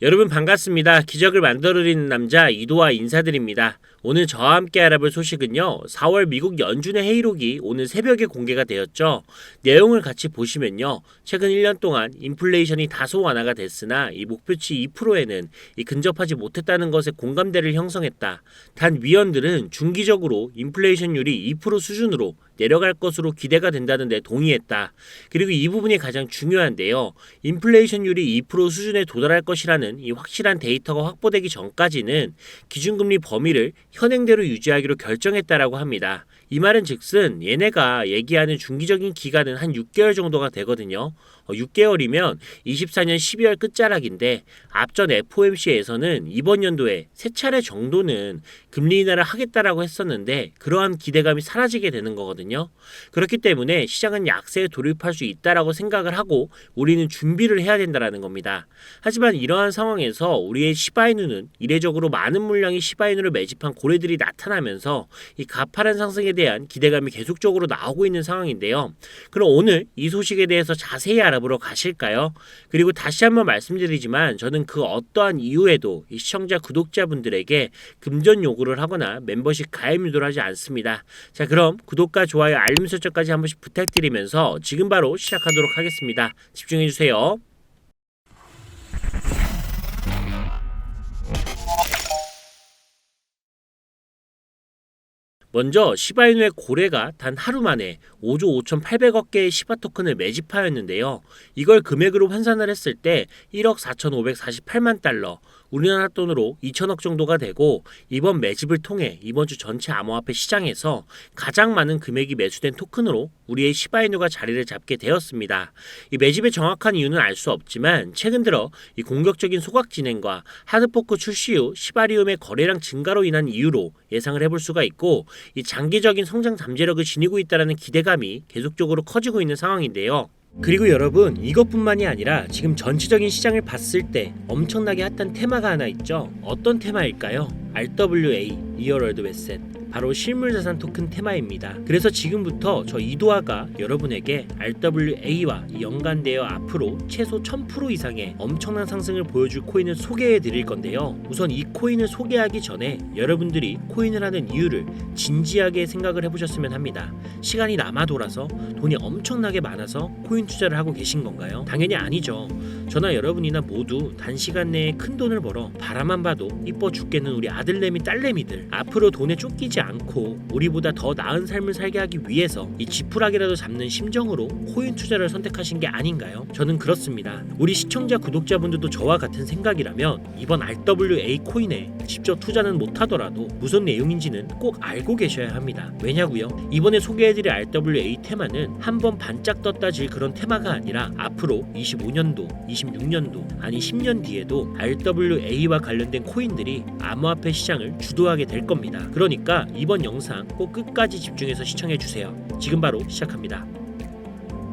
여러분 반갑습니다. 기적을 만들어드리는 남자 이도와 인사드립니다. 오늘 저와 함께 알아볼 소식은요. 4월 미국 연준의 회의록이 오늘 새벽에 공개가 되었죠. 내용을 같이 보시면요. 최근 1년 동안 인플레이션이 다소 완화가 됐으나 이 목표치 2%에는 근접하지 못했다는 것에 공감대를 형성했다. 단 위원들은 중기적으로 인플레이션율이 2% 수준으로 내려갈 것으로 기대가 된다는 데 동의했다. 그리고 이 부분이 가장 중요한데요. 인플레이션율이 2% 수준에 도달할 것이라는 이 확실한 데이터가 확보되기 전까지는 기준금리 범위를 현행대로 유지하기로 결정했다라고 합니다. 이 말은 즉슨 얘네가 얘기하는 중기적인 기간은 한 6개월 정도가 되거든요. 6개월이면 24년 12월 끝자락인데 앞전 FOMC에서는 이번 연도에 3차례 정도는 금리 인하를 하겠다라고 했었는데 그러한 기대감이 사라지게 되는 거거든요. 그렇기 때문에 시장은 약세에 돌입할 수 있다라고 생각을 하고 우리는 준비를 해야 된다라는 겁니다. 하지만 이러한 상황에서 우리의 시바이누는 이례적으로 많은 물량의 시바이누를 매집한 고래들이 나타나면서 이 가파른 상승에 대한 기대감이 계속적으로 나오고 있는 상황인데요. 그럼 오늘 이 소식에 대해서 자세히 알아보러 가실까요? 그리고 다시 한번 말씀드리지만 저는 그 어떠한 이유에도 이 시청자 구독자분들에게 금전 요구를 하거나 멤버십 가입 유도를 하지 않습니다. 자, 그럼 구독과 좋아요 알림 설정까지 한 번씩 부탁드리면서 지금 바로 시작하도록 하겠습니다. 집중해주세요. 먼저 시바이누의 고래가 단 하루 만에 5조 5,800억 개의 시바 토큰을 매집하였는데요. 이걸 금액으로 환산을 했을 때 1억 4,548만 달러, 우리나라 돈으로 2천억 정도가 되고 이번 매집을 통해 이번 주 전체 암호화폐 시장에서 가장 많은 금액이 매수된 토큰으로 우리의 시바이누가 자리를 잡게 되었습니다. 이 매집의 정확한 이유는 알 수 없지만 최근 들어 이 공격적인 소각 진행과 하드포크 출시 후 시바리움의 거래량 증가로 인한 이유로 예상을 해볼 수가 있고 이 장기적인 성장 잠재력을 지니고 있다는 기대감이 계속적으로 커지고 있는 상황인데요. 그리고 여러분 이것뿐만이 아니라 지금 전체적인 시장을 봤을 때 엄청나게 핫한 테마가 하나 있죠. 어떤 테마일까요? RWA, Real World Asset, 바로 실물자산 토큰 테마입니다. 그래서 지금부터 저 이도아가 여러분에게 RWA와 연관되어 앞으로 최소 1000% 이상의 엄청난 상승을 보여줄 코인을 소개해 드릴 건데요. 우선 이 코인을 소개하기 전에 여러분들이 코인을 하는 이유를 진지하게 생각을 해보셨으면 합니다. 시간이 남아 돌아서 돈이 엄청나게 많아서 코인 투자를 하고 계신 건가요? 당연히 아니죠. 저나 여러분이나 모두 단시간 내에 큰 돈을 벌어 바라만 봐도 이뻐 죽겠는 우리 아들내미 딸내미들, 앞으로 돈에 쫓기지 않고 우리보다 더 나은 삶을 살게 하기 위해서 이 지푸라기라도 잡는 심정으로 코인 투자를 선택하신 게 아닌가요? 저는 그렇습니다. 우리 시청자 구독자분들도 저와 같은 생각이라면 이번 RWA 코인에 직접 투자는 못하더라도 무슨 내용인지는 꼭 알고 계셔야 합니다. 왜냐고요? 이번에 소개해드릴 RWA 테마는 한번 반짝 떴다 질 그런 테마가 아니라 앞으로 25년도, 26년도, 아니 10년 뒤에도 RWA와 관련된 코인들이 암호화폐 시장을 주도하게 될 겁니다. 그러니까 이번 영상 꼭 끝까지 집중해서 시청해주세요. 지금 바로 시작합니다.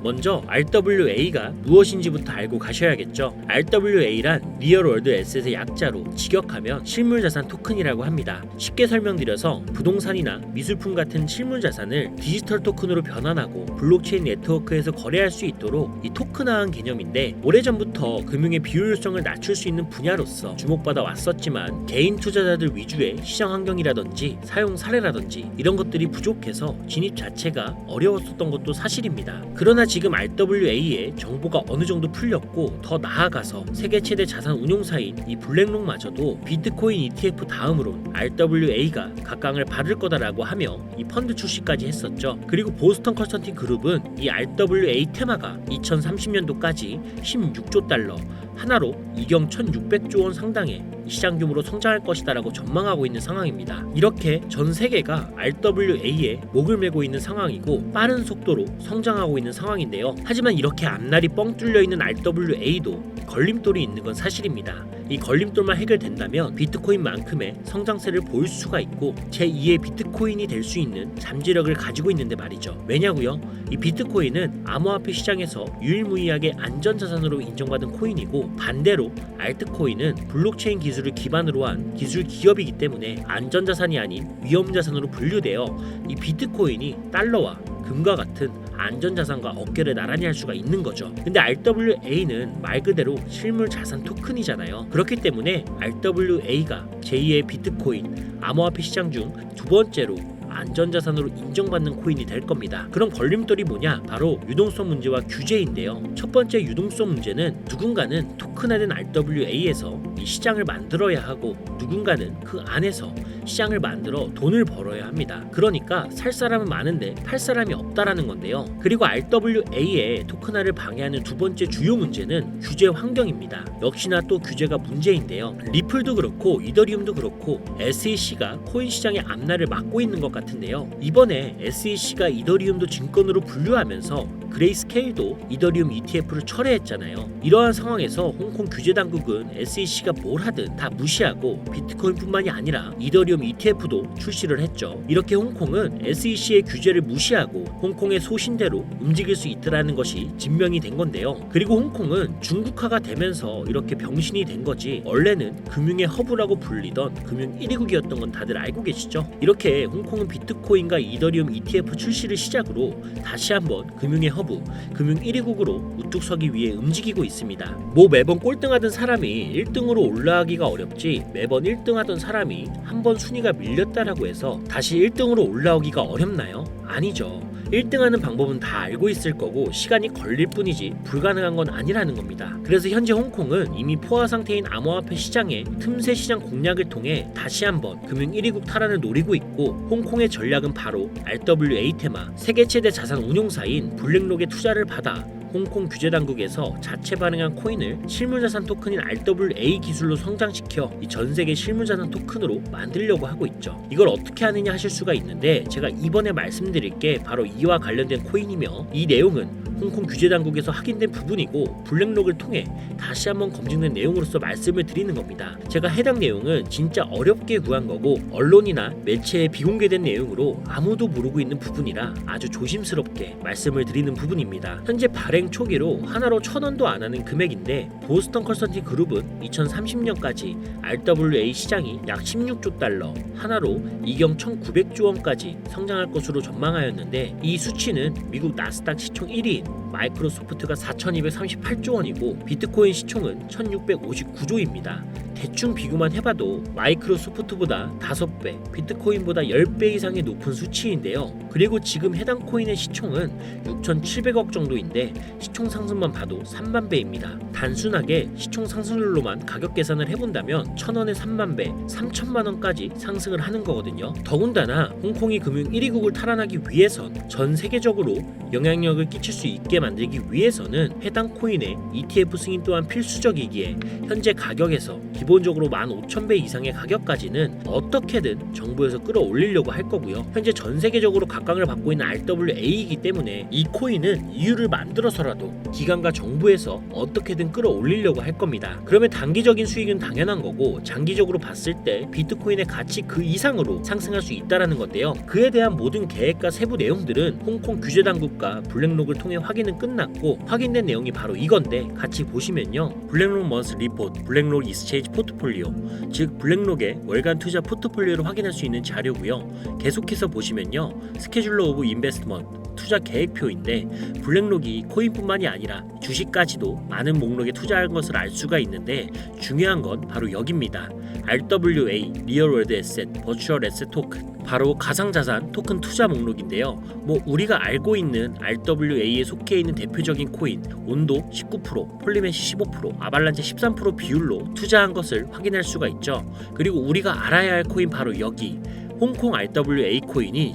먼저 RWA가 무엇인지부터 알고 가셔야겠죠. RWA란 리얼 월드 에셋의 약자로 직역하면 실물자산 토큰이라고 합니다. 쉽게 설명드려서 부동산이나 미술품 같은 실물자산을 디지털 토큰으로 변환하고 블록체인 네트워크에서 거래할 수 있도록 이 토큰화한 개념인데 오래전부터 금융의 비효율성을 낮출 수 있는 분야로서 주목받아 왔었지만 개인 투자자들 위주의 시장 환경이라든지 사용 사례라든지 이런 것들이 부족해서 진입 자체가 어려웠었던 것도 사실입니다. 그러나 지금 RWA의 정보가 어느 정도 풀렸고 더 나아가서 세계 최대 자산 운용사인 이 블랙록마저도 비트코인 ETF 다음으로 RWA가 각광을 받을 거다라고 하며 이 펀드 출시까지 했었죠. 그리고 보스턴 컨설팅 그룹은 이 RWA 테마가 2030년도까지 16조 달러, 하나로 2경 1600조 원 상당의 시장 규모로 성장할 것이다라고 전망하고 있는 상황입니다. 이렇게 전 세계가 RWA에 목을 메고 있는 상황이고 빠른 속도로 성장하고 있는 상황인데요. 하지만 이렇게 앞날이 뻥 뚫려 있는 RWA도 걸림돌이 있는 건 사실입니다. 이 걸림돌만 해결된다면 비트코인만큼의 성장세를 보일 수가 있고 제2의 비트코인이 될 수 있는 잠재력을 가지고 있는데 말이죠. 왜냐고요? 이 비트코인은 암호화폐 시장에서 유일무이하게 안전자산으로 인정받은 코인이고 반대로 알트코인은 블록체인 기술 기술을 기반으로 한 기술 기업이기 때문에 안전자산이 아닌 위험자산으로 분류되어 이 비트코인이 달러와 금과 같은 안전자산과 어깨를 나란히 할 수가 있는 거죠. 근데 RWA는 말 그대로 실물 자산 토큰이잖아요. 그렇기 때문에 RWA가 제2의 비트코인, 암호화폐 시장 중 두 번째로 안전자산으로 인정받는 코인이 될 겁니다. 그럼 걸림돌이 뭐냐? 바로 유동성 문제와 규제인데요. 첫 번째 유동성 문제는 누군가는 토큰화된 RWA에서 이 시장을 만들어야 하고 누군가는 그 안에서 시장을 만들어 돈을 벌어야 합니다. 그러니까 살 사람은 많은데 팔 사람이 없다라는 건데요. 그리고 RWA의 토큰화를 방해하는 두 번째 주요 문제는 규제 환경입니다. 역시나 또 규제가 문제인데요. 리플도 그렇고 이더리움도 그렇고 SEC가 코인 시장의 앞날을 막고 있는 것 같은데요. 이번에 SEC가 이더리움도 증권으로 분류하면서 그레이스케일도 이더리움 ETF를 철회했잖아요. 이러한 상황에서 홍콩 규제 당국은 SEC가 뭘 하든 다 무시하고 비트코인뿐만이 아니라 이더리움 ETF도 출시를 했죠. 이렇게 홍콩은 SEC의 규제를 무시하고 홍콩의 소신대로 움직일 수 있더라는 것이 증명이 된 건데요. 그리고 홍콩은 중국화가 되면서 이렇게 병신이 된 거지 원래는 금융의 허브라고 불리던 금융 1위국이었던 건 다들 알고 계시죠? 이렇게 홍콩은 비트코인과 이더리움 ETF 출시를 시작으로 다시 한번 금융의 허브, 금융 1위국으로 우뚝 서기 위해 움직이고 있습니다. 뭐 매번 꼴등하던 사람이 1등으로 올라가기가 어렵지 매번 1등하던 사람이 한번 순위가 밀렸다라고 해서 다시 1등으로 올라오기가 어렵나요? 아니죠. 1등하는 방법은 다 알고 있을 거고 시간이 걸릴 뿐이지 불가능한 건 아니라는 겁니다. 그래서 현재 홍콩은 이미 포화 상태인 암호화폐 시장의 틈새 시장 공략을 통해 다시 한번 금융 1위국 탈환을 노리고 있고 홍콩의 전략은 바로 RWA 테마 세계 최대 자산 운용사인 블랙록의 투자를 받아 홍콩 규제 당국에서 자체 발행한 코인을 실물자산 토큰인 RWA 기술로 성장시켜 이 전 세계 실물자산 토큰으로 만들려고 하고 있죠. 이걸 어떻게 하느냐 하실 수가 있는데 제가 이번에 말씀드릴 게 바로 이와 관련된 코인이며 이 내용은 홍콩 규제 당국에서 확인된 부분이고 블랙록을 통해 다시 한번 검증된 내용으로서 말씀을 드리는 겁니다. 제가 해당 내용은 진짜 어렵게 구한 거고 언론이나 매체에 비공개된 내용으로 아무도 모르고 있는 부분이라 아주 조심스럽게 말씀을 드리는 부분입니다. 현재 발행 초기로 하나로 1,000원도 안 하는 금액인데 보스턴 컨설팅 그룹은 2030년까지 RWA 시장이 약 16조 달러, 하나로 이경 1,900조 원까지 성장할 것으로 전망하였는데 이 수치는 미국 나스닥 시총 1위인 마이크로소프트가 4,238조 원이고 비트코인 시총은 1,659조입니다. 대충 비교만 해봐도 마이크로소프트보다 5배, 비트코인보다 10배 이상의 높은 수치인데요. 그리고 지금 해당 코인의 시총은 6,700억 정도인데 시총 상승만 봐도 3만 배입니다. 단순하게 시총 상승률로만 가격 계산을 해본다면 1,000원에 3만 배, 3천만 원까지 상승을 하는 거거든요. 더군다나 홍콩이 금융 1위국을 탈환하기 위해선 전 세계적으로 영향력을 끼칠 수 있게 만들기 위해서는 해당 코인의 ETF 승인 또한 필수적이기에 현재 가격에서 기본적으로 15,000배 이상의 가격까지는 어떻게든 정부에서 끌어올리려고 할 거고요. 현재 전 세계적으로 각광을 받고 있는 RWA이기 때문에 이 코인은 이유를 만들어서라도 기관과 정부에서 어떻게든 끌어올리려고 할 겁니다. 그러면 단기적인 수익은 당연한 거고 장기적으로 봤을 때 비트코인의 가치 그 이상으로 상승할 수 있다라는 건데요. 그에 대한 모든 계획과 세부 내용들은 홍콩 규제 당국과 블랙록을 통해 확인은 끝났고 확인된 내용이 바로 이건데 같이 보시면요. 블랙록 먼스 리포트, 블랙록 익스체인지 포트폴리오, 즉 블랙록의 월간 투자 포트폴리오를 확인할 수 있는 자료고요. 계속해서 보시면요. 스케줄러 오브 인베스트먼트 투자 계획표인데 블랙록이 코인뿐만이 아니라 주식까지도 많은 목록에 투자할 것을 알 수가 있는데 중요한 건 바로 여기입니다. RWA, 리얼 월드 에셋, 버추얼 에셋 토큰, 바로 가상자산 토큰 투자 목록인데요. 뭐 우리가 알고 있는 RWA에 속해 있는 대표적인 코인 온도 19%, 폴리메시 15%, 아발란체 13% 비율로 투자한 것을 확인할 수가 있죠. 그리고 우리가 알아야 할 코인 바로 여기 홍콩 RWA 코인이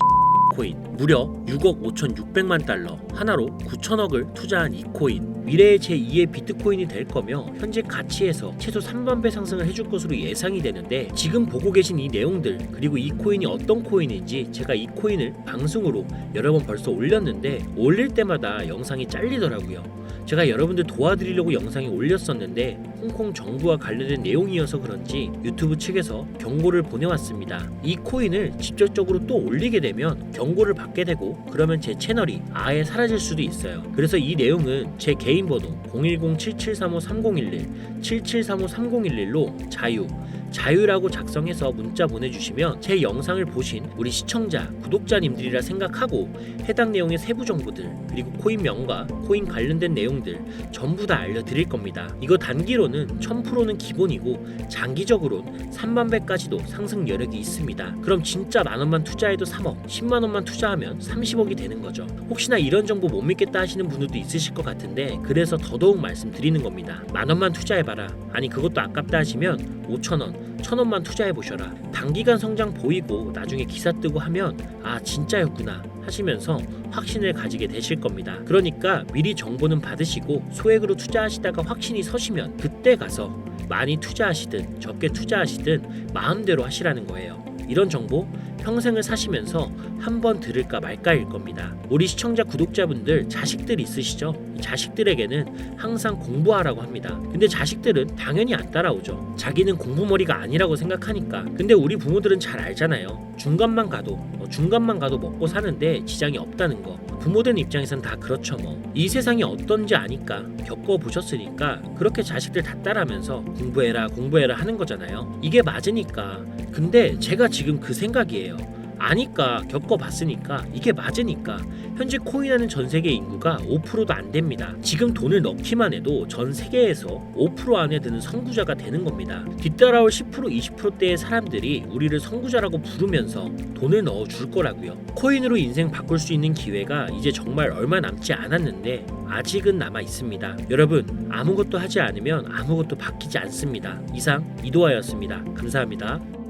코인 무려 6억 5,600만 달러 하나로 9천억을 투자한 이 코인 미래의 제2의 비트코인이 될 거며 현재 가치에서 최소 3만 배 상승을 해줄 것으로 예상이 되는데 지금 보고 계신 이 내용들 그리고 이 코인이 어떤 코인인지 제가 이 코인을 방송으로 여러 번 벌써 올렸는데 올릴 때마다 영상이 잘리더라고요. 제가 여러분들 도와드리려고 영상이 올렸었는데 홍콩 정부와 관련된 내용이어서 그런지 유튜브 측에서 경고를 보내왔습니다. 이 코인을 직접적으로 또 올리게 되면 경고를 받게 되고 그러면 제 채널이 아예 사라질 수도 있어요. 그래서 이 내용은 제 개인 번호 010-7735-3011 7735-3011로 자유 자유라고 작성해서 문자 보내주시면 제 영상을 보신 우리 시청자, 구독자님들이라 생각하고 해당 내용의 세부 정보들 그리고 코인명과 코인 관련된 내용들 전부 다 알려드릴 겁니다. 이거 단기로는 1000%는 기본이고 장기적으로는 3만배까지도 상승 여력이 있습니다. 그럼 진짜 만원만 투자해도 3억, 10만원만 투자하면 30억이 되는 거죠. 혹시나 이런 정보 못 믿겠다 하시는 분들도 있으실 것 같은데 그래서 더더욱 말씀드리는 겁니다. 만원만 투자해봐라. 아니 그것도 아깝다 하시면 5천원, 1000원만 투자해보셔라. 단기간 성장 보이고 나중에 기사 뜨고 하면 아 진짜였구나 하시면서 확신을 가지게 되실 겁니다. 그러니까 미리 정보는 받으시고 소액으로 투자하시다가 확신이 서시면 그때 가서 많이 투자하시든 적게 투자하시든 마음대로 하시라는 거예요. 이런 정보 평생을 사시면서 한번 들을까 말까일 겁니다. 우리 시청자 구독자분들 자식들 있으시죠? 자식들에게는 항상 공부하라고 합니다. 근데 자식들은 당연히 안 따라오죠. 자기는 공부머리가 아니라고 생각하니까. 근데 우리 부모들은 잘 알잖아요. 중간만 가도 먹고 사는데 지장이 없다는 거. 부모된 입장에선 다 그렇죠 뭐. 이 세상이 어떤지 아니까 겪어보셨으니까 그렇게 자식들 다 따라하면서 공부해라 하는 거잖아요. 이게 맞으니까. 근데 제가 지금 그 생각이에요. 아니까 겪어봤으니까 이게 맞으니까. 현재 코인하는 전 세계 인구가 5%도 안 됩니다. 지금 돈을 넣기만 해도 전 세계에서 5% 안에 드는 선구자가 되는 겁니다. 뒤따라올 10% 20%대의 사람들이 우리를 선구자라고 부르면서 돈을 넣어줄 거라고요. 코인으로 인생 바꿀 수 있는 기회가 이제 정말 얼마 남지 않았는데 아직은 남아 있습니다. 여러분 아무것도 하지 않으면 아무것도 바뀌지 않습니다. 이상 이도하였습니다. 감사합니다.